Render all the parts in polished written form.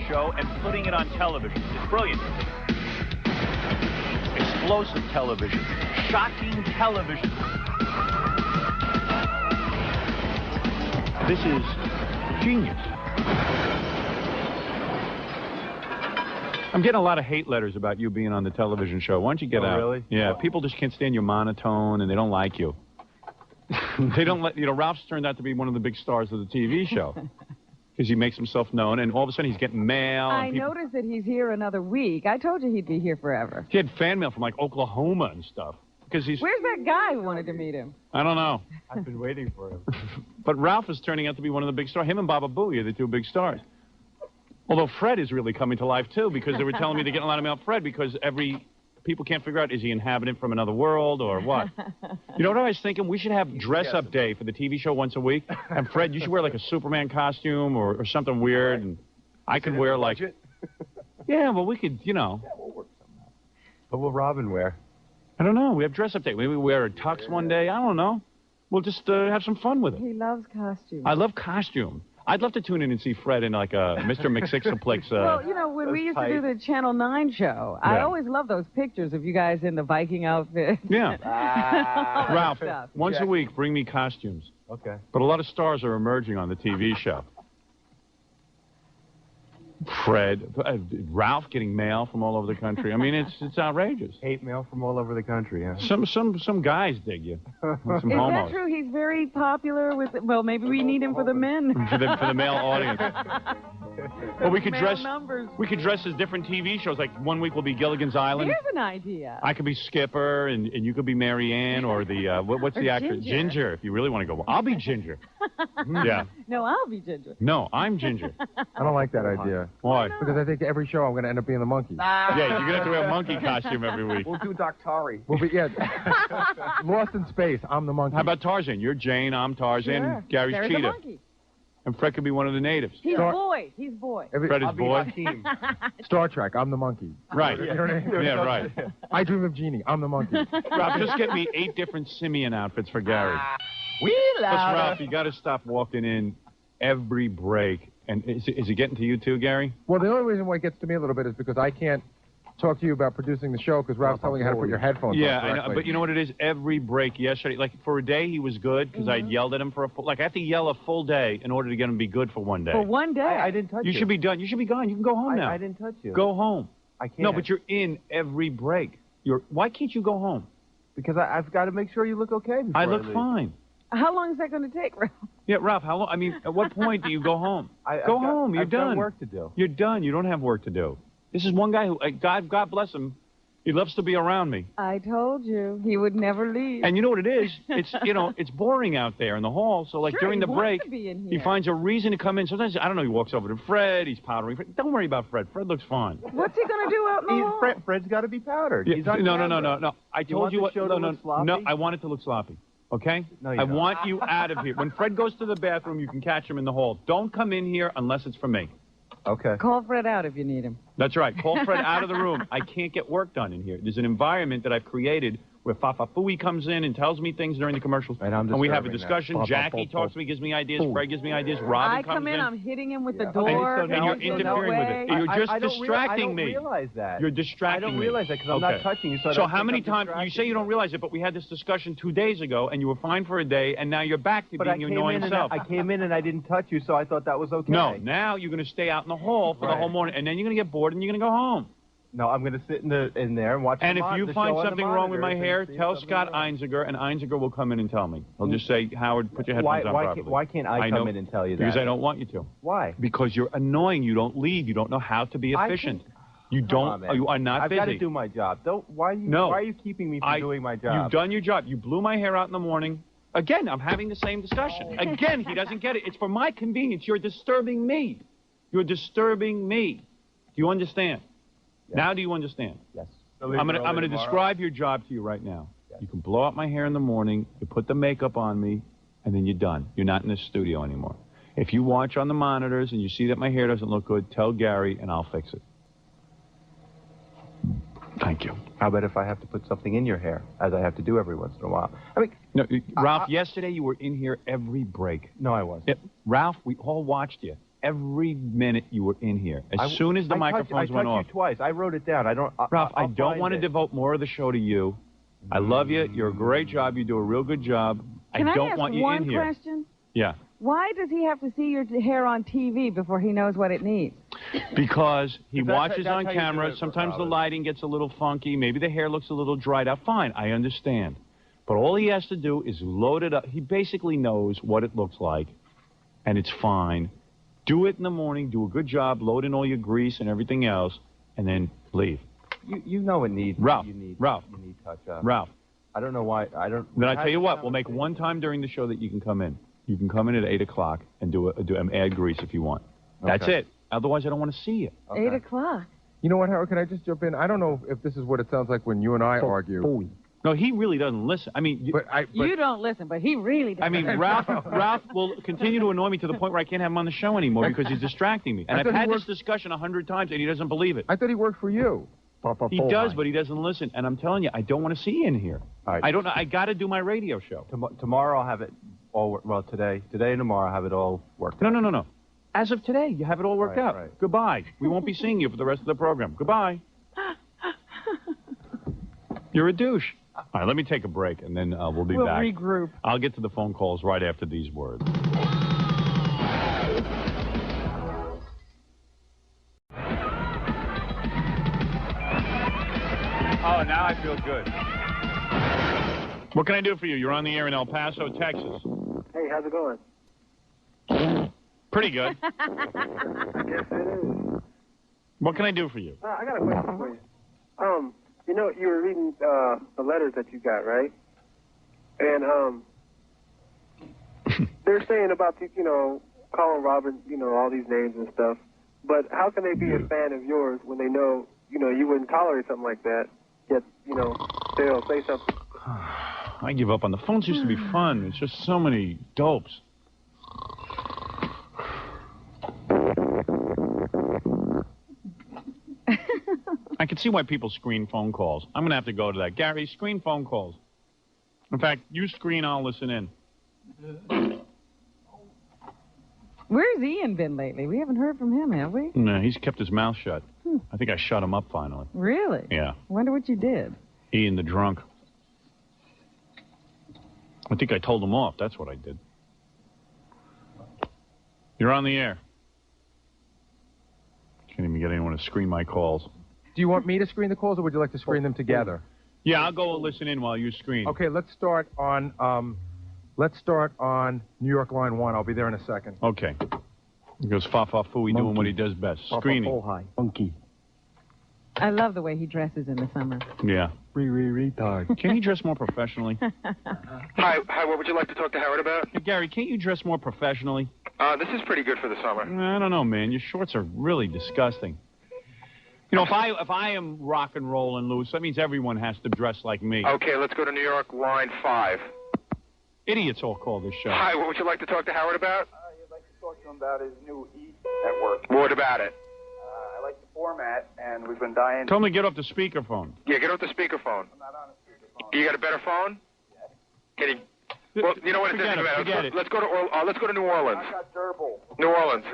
show and putting it on television. It's brilliant. Explosive television. Shocking television. This is genius. I'm getting a lot of hate letters about you being on the television show. Why don't you get out? Really? Yeah, people just can't stand your monotone, and they don't like you. They don't let, Ralph's turned out to be one of the big stars of the TV show. Because he makes himself known, and all of a sudden he's getting mail. I noticed that he's here another week. I told you he'd be here forever. He had fan mail from, like, Oklahoma and stuff. Because he's... Where's that guy who wanted to meet him? I don't know. I've been waiting for him. But Ralph is turning out to be one of the big stars. Him and Baba Booey are the two big stars. Although Fred is really coming to life, too, because they were telling me they're getting a lot of mail from Fred because people can't figure out, is he inhabitant from another world or what? You know what I was thinking? We should have dress-up day for the TV show once a week. And Fred, you should wear like a Superman costume or something weird. And I could wear like... Yeah, well, we could, Yeah, we'll work something out. What will Robin wear? I don't know. We have dress-up day. Maybe we wear a tux one day. I don't know. We'll just have some fun with it. He loves costumes. I love costume. I'd love to tune in and see Fred in like a Mr. McSixaplex. Well, when we used to do the Channel 9 show, I always loved those pictures of you guys in the Viking outfit. Yeah. Ralph, once a week, bring me costumes. Okay. But a lot of stars are emerging on the TV show. Fred, Ralph getting mail from all over the country. I mean, it's outrageous. Hate mail from all over the country, huh? Some guys dig you. Some Is homos. that true? He's very popular with... Well, maybe we need him for the men. For the male audience. Well, we could dress. Numbers. We could dress as different TV shows. Like one week we'll be Gilligan's Island. Here's an idea. I could be Skipper, and you could be Mary Ann, or the what's the actress? Ginger. If you really want to go, I'll be Ginger. Yeah. No, I'll be Ginger. No, I'm Ginger. I don't like that idea. Why? Because I think every show I'm going to end up being the monkey. Yeah, you're going to have to wear a monkey costume every week. We'll do Doctari. We'll be, Lost in Space, I'm the monkey. How about Tarzan? You're Jane, I'm Tarzan, Sure. and Gary's There's Cheetah. the monkey. And Fred could be one of the natives. He's boy. He's boy. Fred is boy. Star Trek, I'm the monkey. Right. You know what I mean? Yeah, right. I Dream of Jeannie, I'm the monkey. Ralph, just get me 8 different simian outfits for Gary. We Plus, Ralph, you got to stop walking in every break. And is it getting to you too, Gary? Well, the only reason why it gets to me a little bit is because I can't talk to you about producing the show because Ralph's telling you how to put your headphones on Yeah, correctly. I know, but you know what it is? Every break yesterday, like for a day he was good because I yelled at him for a full, like I have to yell a full day in order to get him to be good for one day. For one day? I didn't touch you. You should be done. You should be gone. You can go home now. I didn't touch you. Go home. I can't. No, but you're in every break. Why can't you go home? Because I've got to make sure you look okay before I look leave. fine. How long is that going to take, Ralph? Yeah, Ralph, how long? I mean, at what point do you go home? I've go got- home. You're I've got done. work to do. You're done. You don't have work to do. This is one guy who, God bless him, he loves to be around me. I told you. He would never leave. And you know what it is? It's, it's boring out there in the hall. So, like, Sure, during he the wants break, to be in he here. finds a reason to come in. Sometimes, I don't know, he walks over to Fred. He's powdering. Don't worry about Fred. Fred looks fine. What's he going to do out in the hall? Fred's got to be powdered. Yeah, He's on no. I You told want you the what. show to look sloppy? No, I want it to look sloppy. Okay? No, you I don't. want you out of here. When Fred goes to the bathroom, you can catch him in the hall. Don't come in here unless it's for me. Okay. Call Fred out if you need him. That's right. Call Fred out of the room. I can't get work done in here. There's an environment that I've created where Fafafui comes in and tells me things during the commercials. And we have a disturbing discussion. that. Jackie talks to me, gives me ideas. Fred gives me ideas. Robin I comes come in, I'm hitting him with the and, door. and you're interfering with it. You're just distracting me. I don't realize that. You're distracting me. I don't realize that because I'm not touching you. So how many times, you say you don't realize it, but we had this discussion 2 days ago, and you were fine for a day, and now you're back to being your annoying self. I came in and I didn't touch you, so I thought that was okay. No, now you're going to stay out in the hall for the whole morning, and then you're going to get bored, and you're going to go home. No, I'm going to sit in there and watch. And if you find something wrong with my hair, tell Scott wrong. Einziger, and Einziger will come in and tell me. He'll just say, Howard, put your headphones on properly. Why can't I come in and tell you that? Because I don't want you to. Why? Because you're annoying. You don't leave. You don't know how to be efficient. You don't. You are not busy. I've got to do my job. Why are you keeping me from doing my job? You've done your job. You blew my hair out in the morning. Again, I'm having the same discussion. Again, he doesn't get it. It's for my convenience. You're disturbing me. You're disturbing me. Do you understand? Yes. Now do you understand? Yes. I'm gonna describe your job to you right now. Yes. You can blow out my hair in the morning, you put the makeup on me, and then you're done. You're not in the studio anymore. If you watch on the monitors and you see that my hair doesn't look good, tell Gary and I'll fix it. Thank you. How about if I have to put something in your hair, as I have to do every once in a while? I mean, no, Ralph, yesterday you were in here every break. No, I wasn't. Ralph, we all watched you. every minute you were in here. As soon as the microphones went off. I touched you twice. I wrote it down. Ralph, I don't want to devote more of the show to you. I love you. You're a great job. You do a real good job. I don't want you in here. Can I ask one question? Yeah. Why does he have to see your hair on TV before he knows what it needs? Because he watches on camera. Sometimes the lighting gets a little funky. Maybe the hair looks a little dried out. Fine, I understand. But all he has to do is load it up. He basically knows what it looks like, and it's fine. Do it in the morning. Do a good job. Load in all your grease and everything else, and then leave. You know it needs. Ralph. You need touch-up. Ralph. I don't know why. I don't. Then I tell you what. We'll make one time during the show that you can come in. You can come in at 8 o'clock and add grease if you want. That's it. Otherwise, I don't want to see you. Okay. 8 o'clock. You know what, Howard? Can I just jump in? I don't know if this is what it sounds like when you and I argue. No, he really doesn't listen. I mean, you don't listen, but he really does. I mean, Ralph will continue to annoy me to the point where I can't have him on the show anymore because he's distracting me. And I've had this discussion 100 times, and he doesn't believe it. I thought he worked for you. He does, but he doesn't listen. And I'm telling you, I don't want to see you in here. All right. I don't know. I got to do my radio show. Tomorrow I'll have it all. Well, today and tomorrow I'll have it all worked out. No. As of today, you have it all worked out. Right. Goodbye. We won't be seeing you for the rest of the program. Goodbye. You're a douche. All right, let me take a break, and then we'll be back. We'll regroup. I'll get to the phone calls right after these words. Oh, now I feel good. What can I do for you? You're on the air in El Paso, Texas. Hey, how's it going? Pretty good. Yes, it is. What can I do for you? I got a question for you. You know, you were reading the letters that you got, right? And they're saying about you know, calling Robert, you know, all these names and stuff. But how can they be a fan of yours when they know, you know, you wouldn't tolerate something like that? Yet, you know, they'll say something. I give up on the phones. Used to be fun. It's just so many dopes. I can see why people screen phone calls. I'm going to have to go to that. Gary, screen phone calls. In fact, you screen, I'll listen in. Where's Ian been lately? We haven't heard from him, have we? No, he's kept his mouth shut. I think I shut him up finally. Really? Yeah. I wonder what you did. Ian the drunk. I think I told him off. That's what I did. You're on the air. Can't even get anyone to screen my calls. Do you want me to screen the calls, or would you like to screen them together? Yeah, I'll go listen in while you screen. Okay, let's start on New York line 1. I'll be there in a second. Okay. He goes fa-fa-fooey doing what he does best. Screening. Funky. I love the way he dresses in the summer. Yeah. Retard. Can he dress more professionally? Hi, what would you like to talk to Howard about? Hey, Gary, can't you dress more professionally? This is pretty good for the summer. I don't know, man. Your shorts are really disgusting. You know, if I am rock and roll and loose, that means everyone has to dress like me. Okay, let's go to New York line 5. Idiots all call this show. Hi, what would you like to talk to Howard about? I'd like to talk to him about his new Eat network. What about it? I like the format, and we've been dying. Tell him to get off the speakerphone. Yeah, get off the speakerphone. I'm not on a speakerphone. You got a better phone? Yes. Can he? Well, you know what? Forget it. Let's go to New Orleans. I got Gerbil. New Orleans.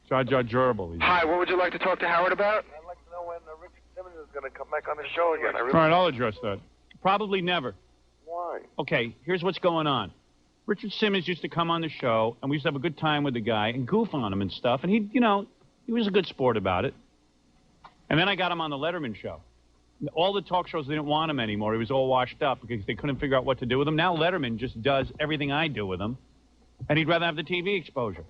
Jar Gerbil. Hi, what would you like to talk to Howard about? I'd like to know when Richard Simmons is going to come back on the show again. All right, I'll address that. Probably never. Why? Okay, here's what's going on. Richard Simmons used to come on the show, and we used to have a good time with the guy and goof on him and stuff, and he was a good sport about it. And then I got him on the Letterman show. All the talk shows didn't want him anymore. He was all washed up because they couldn't figure out what to do with him. Now Letterman just does everything I do with him, and he'd rather have the TV exposure.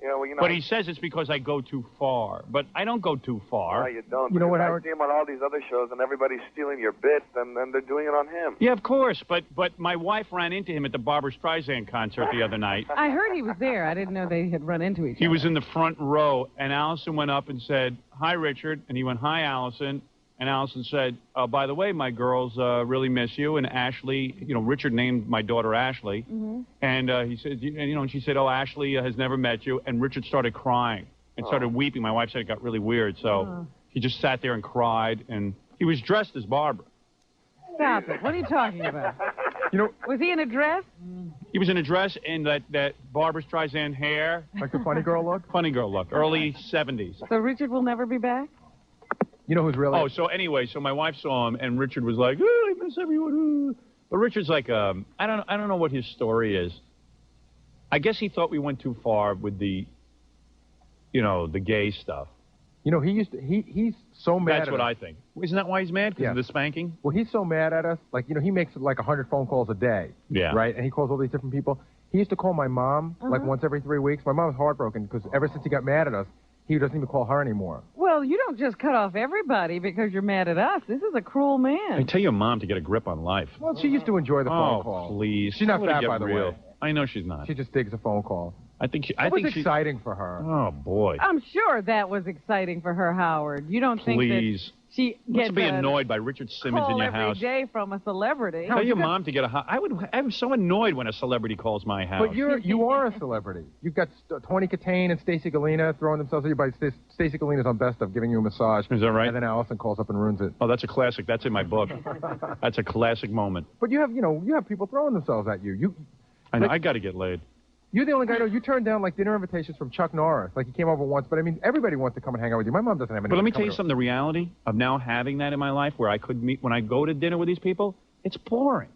Yeah, well, But he says it's because I go too far. But I don't go too far. No, you don't. You know what, I Howard? see him on all these other shows, and everybody's stealing your bits, and they're doing it on him. Yeah, of course. But my wife ran into him at the Barbra Streisand concert the other night. I heard he was there. I didn't know they had run into each other. He was in the front row, and Allison went up and said, "Hi, Richard." And he went, "Hi, Allison." And Allison said, "By the way, my girls really miss you." And Ashley, Richard named my daughter Ashley. Mm-hmm. And he said, and she said, "Oh, Ashley has never met you." And Richard started crying and started weeping. My wife said it got really weird. So he just sat there and cried. And he was dressed as Barbara. Stop it. What are you talking about? You know, Was he in a dress? He was in a dress and that Barbra Streisand hair. like the funny girl look? Funny girl look. Early 70s. So Richard will never be back? You know who's really... Oh, so anyway, so my wife saw him, and Richard was like, oh, I miss everyone. But Richard's like, I don't know what his story is. I guess he thought we went too far with the, the gay stuff. You know, he's so mad That's at what us. I think. Isn't that why he's mad? Because of the spanking? Well, he's so mad at us. Like, he makes like 100 phone calls a day. Yeah. Right? And he calls all these different people. He used to call my mom like once every 3 weeks. My mom's heartbroken because ever since he got mad at us, he doesn't even call her anymore. Well, you don't just cut off everybody because you're mad at us. This is a cruel man. I tell your mom to get a grip on life. Well, she used to enjoy the phone Oh, call. please. She's not Somebody fat, get by the real. way. I know she's not. She just digs a phone call. I think It was exciting for her. Oh, boy. I'm sure that was exciting for her, Howard. You don't think Please. that she Let's gets be a annoyed by Richard Simmons in call your every house. day from a celebrity? Tell your mom to get a... I'm so annoyed when a celebrity calls my house. But you are a celebrity. You've got Tony Katane and Stacey Galena throwing themselves at you. By Stacey Galena's on Best of giving you a massage. Is that right? And then Allison calls up and ruins it. Oh, that's a classic. That's in my book. That's a classic moment. But you have people throwing themselves at you. I know. I got to get laid. You're the only guy, you turned down, like, dinner invitations from Chuck Norris. Like, he came over once, but, I mean, everybody wants to come and hang out with you. My mom doesn't have any. But let me tell you something. The reality of now having that in my life where I could meet, when I go to dinner with these people, it's boring.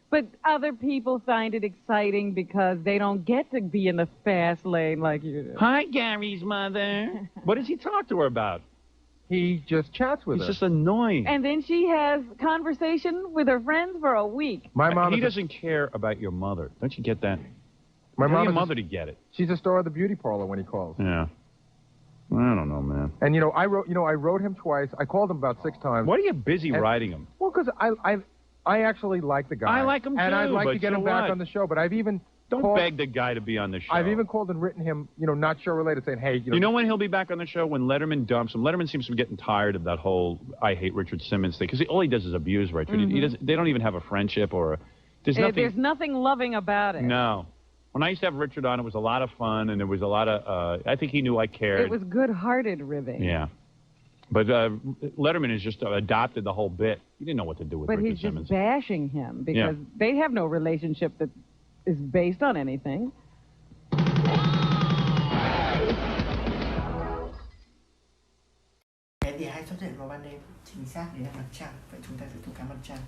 But other people find it exciting because they don't get to be in the fast lane like you do. Hi, Gary's mother. What does he talk to her about? He just chats with her. He's just annoying. And then she has conversation with her friends for a week. My mom he doesn't care about your mother. Don't you get that? My Tell mom your is mother to get it. She's a star of the beauty parlor when he calls. Yeah. I don't know, man. And, I wrote him twice. I called him about 6 times. Why are you busy writing him? Well, because I actually like the guy. I like him, too, and I'd like but to get so him back what? on the show. But I've even Don't called, beg the guy to be on the show. I've even called and written him, not show related, saying, hey, You know when he'll be back on the show? When Letterman dumps him. Letterman seems to be getting tired of that whole I hate Richard Simmons thing. Because all he does is abuse Richard. They don't even have a friendship or... There's nothing loving about it. No. When I used to have Richard on, it was a lot of fun, and there was a lot of... I think he knew I cared. It was good-hearted ribbing. Yeah. But Letterman has just adopted the whole bit. He didn't know what to do with But Richard he's Simmons. just bashing him because they have no relationship that is based on anything. Cái gì hay xuất hiện vào ban đêm chính xác đấy là mặt trăng, vậy chúng ta sẽ thu cái mặt trăng.